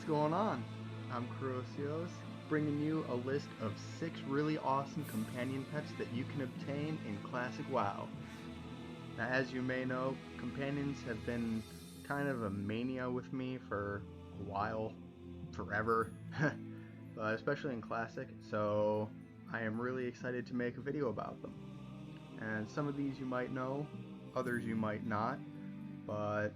going on? I'm Kurosios, bringing you a list of 6 really awesome companion pets that you can obtain in Classic WoW. Now, as you may know, companions have been kind of a mania with me for a while, forever, but especially in Classic, so I am really excited to make a video about them. And some of these you might know, others you might not, but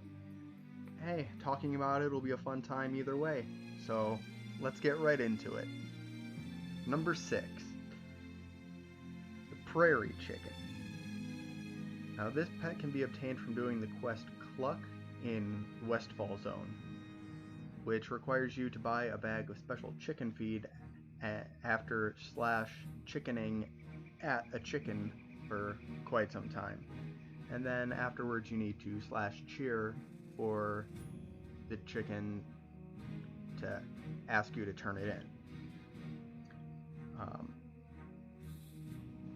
hey, talking about it will be a fun time either way, so let's get right into it. Number 6, the Prairie Chicken. Now this pet can be obtained from doing the quest Cluck in Westfall Zone, which requires you to buy a bag of special chicken feed after chickening at a chicken for quite some time. And then afterwards you need to cheer for the chicken to ask you to turn it in.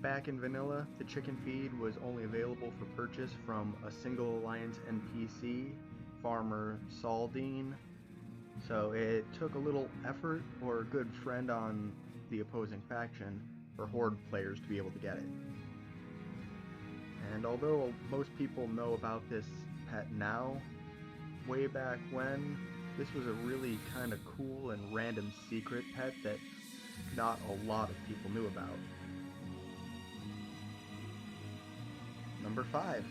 Back in vanilla, the chicken feed was only available for purchase from a single alliance NPC, Farmer Saldine, so it took a little effort or a good friend on the opposing faction for Horde players to be able to get it. And although most people know about this pet now, way back when, this was a really kind of cool and random secret pet that not a lot of people knew about. Number 5,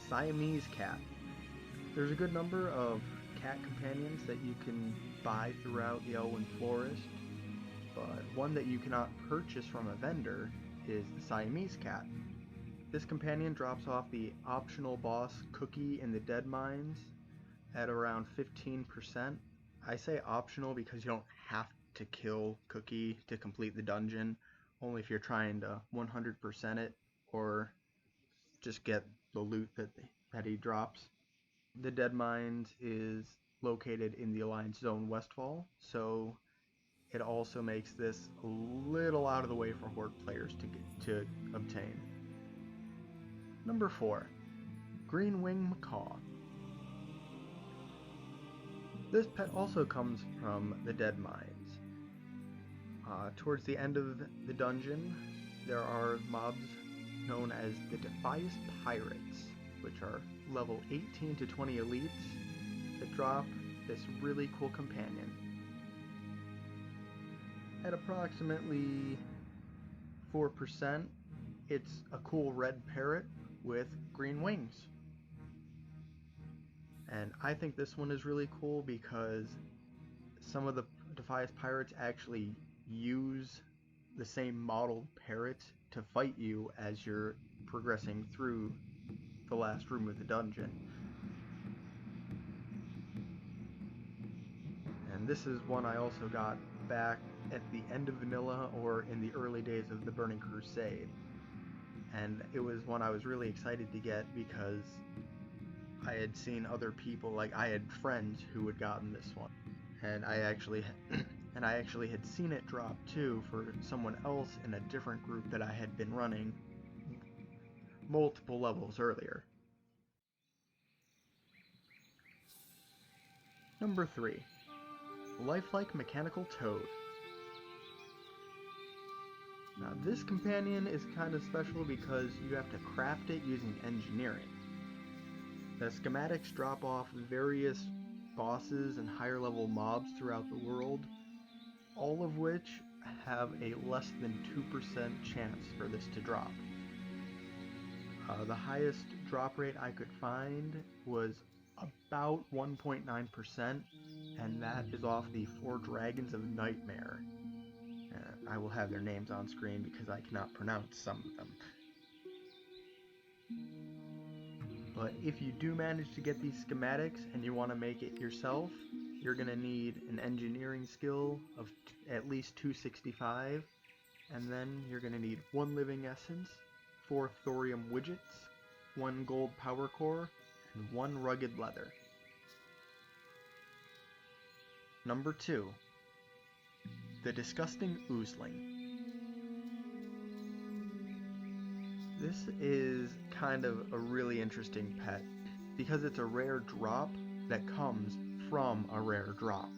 Siamese Cat. There's a good number of cat companions that you can buy throughout the Elwyn Forest, but one that you cannot purchase from a vendor is the Siamese Cat. This companion drops off the optional boss Cookie in the Dead Mines at around 15%. I say optional because you don't have to kill Cookie to complete the dungeon, only if you're trying to 100% it or just get the loot that he drops. The Dead Mines is located in the Alliance Zone Westfall, so it also makes this a little out of the way for Horde players to obtain. Number 4, Green Wing Macaw. This pet also comes from the Dead Mines. Towards the end of the dungeon, there are mobs known as the Defias Pirates, which are level 18 to 20 elites that drop this really cool companion. At approximately 4%, it's a cool red parrot with green wings. And I think this one is really cool because some of the Defias Pirates actually use the same modeled parrot to fight you as you're progressing through the last room of the dungeon. And this is one I also got back at the end of vanilla or in the early days of the Burning Crusade. And it was one I was really excited to get because I had seen other people, like I had friends who had gotten this one. And I actually had seen it drop too for someone else in a different group that I had been running multiple levels earlier. Number 3, Lifelike Mechanical Toad. Now this companion is kind of special because you have to craft it using engineering. The schematics drop off various bosses and higher level mobs throughout the world, all of which have a less than 2% chance for this to drop. The highest drop rate I could find was about 1.9%, and that is off the 4 Dragons of Nightmare. I will have their names on screen because I cannot pronounce some of them. But if you do manage to get these schematics and you want to make it yourself, you're going to need an engineering skill of at least 265, and then you're going to need 1 living essence, 4 thorium widgets, 1 gold power core, and 1 rugged leather. Number 2, the Disgusting Oozling. This is kind of a really interesting pet because it's a rare drop that comes from a rare drop.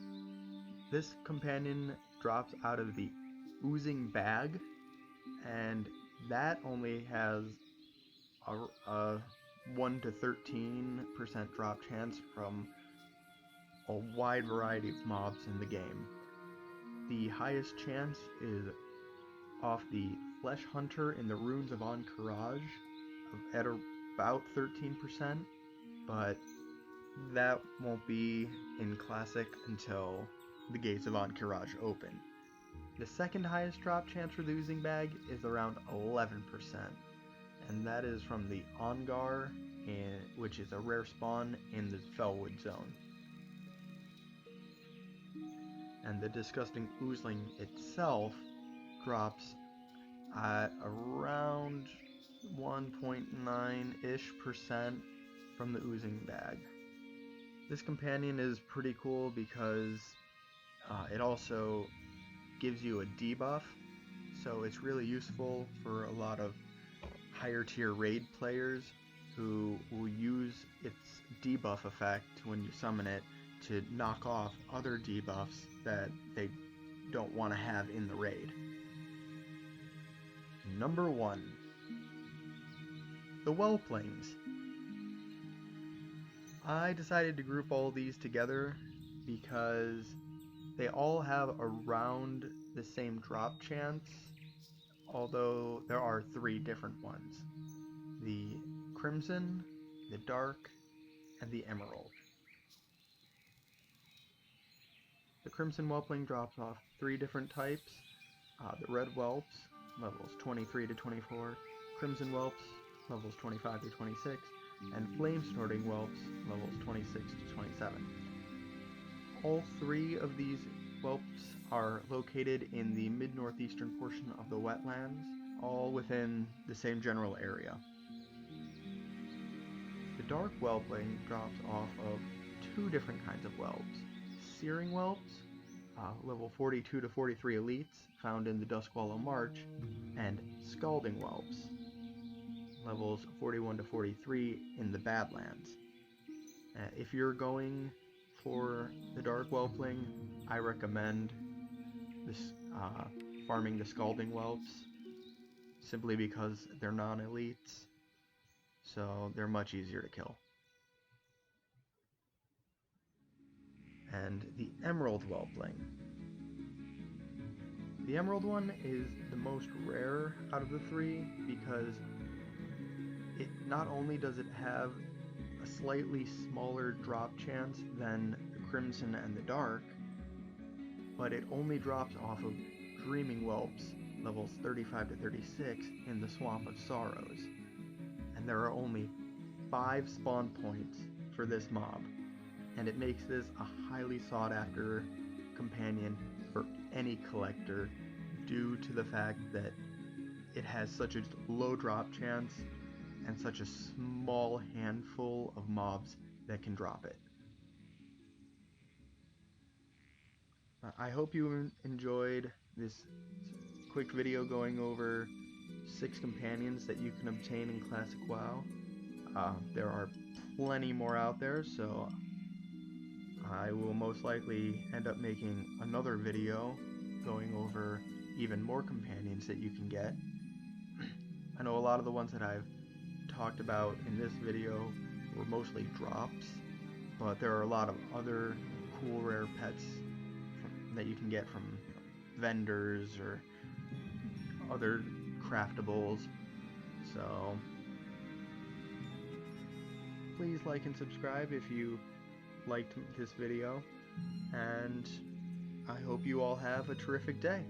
This companion drops out of the oozing bag, and that only has a 1 to 13% drop chance from a wide variety of mobs in the game. The highest chance is off the Flesh Hunter in the Runes of Encourage at about 13%, but that won't be in Classic until the Gates of Encourage open. The second highest drop chance for the Oozing Bag is around 11%, and that is from the Ongar, which is a rare spawn in the Fellwood zone. And the Disgusting Oozling itself drops at around 1.9-ish% from the Oozing Bag. This companion is pretty cool because it also gives you a debuff, so it's really useful for a lot of higher tier raid players who will use its debuff effect when you summon it to knock off other debuffs that they don't want to have in the raid. Number 1. The Whelplings. I decided to group all these together because they all have around the same drop chance, although there are 3 different ones: the Crimson, the Dark, and the Emerald. The Crimson Whelpling drops off 3 different types: the Red Whelps, levels 23 to 24, Crimson Whelps, levels 25 to 26, and Flame Snorting Whelps, levels 26 to 27. All 3 of these whelps are located in the mid-northeastern portion of the wetlands, all within the same general area. The Dark Whelpling drops off of 2 different kinds of whelps: Searing Whelps, level 42 to 43 elites, found in the Duskwallow March, and Scalding Whelps, levels 41 to 43 in the Badlands. If you're going for the Dark Whelpling, I recommend this farming the Scalding Whelps, simply because they're non-elites, so they're much easier to kill. And the Emerald Whelpling. The Emerald one is the most rare out of the 3 because it not only does it have a slightly smaller drop chance than the Crimson and the Dark, but it only drops off of Dreaming Whelps, levels 35 to 36, in the Swamp of Sorrows. And there are only 5 spawn points for this mob, and it makes this a highly sought after companion for any collector due to the fact that it has such a low drop chance and such a small handful of mobs that can drop it. I hope you enjoyed this quick video going over 6 companions that you can obtain in Classic WoW. There are plenty more out there, so I will most likely end up making another video going over even more companions that you can get. I know a lot of the ones that I've talked about in this video were mostly drops, but there are a lot of other cool rare pets that you can get from vendors or other craftables. So please like and subscribe if you liked this video, and I hope you all have a terrific day.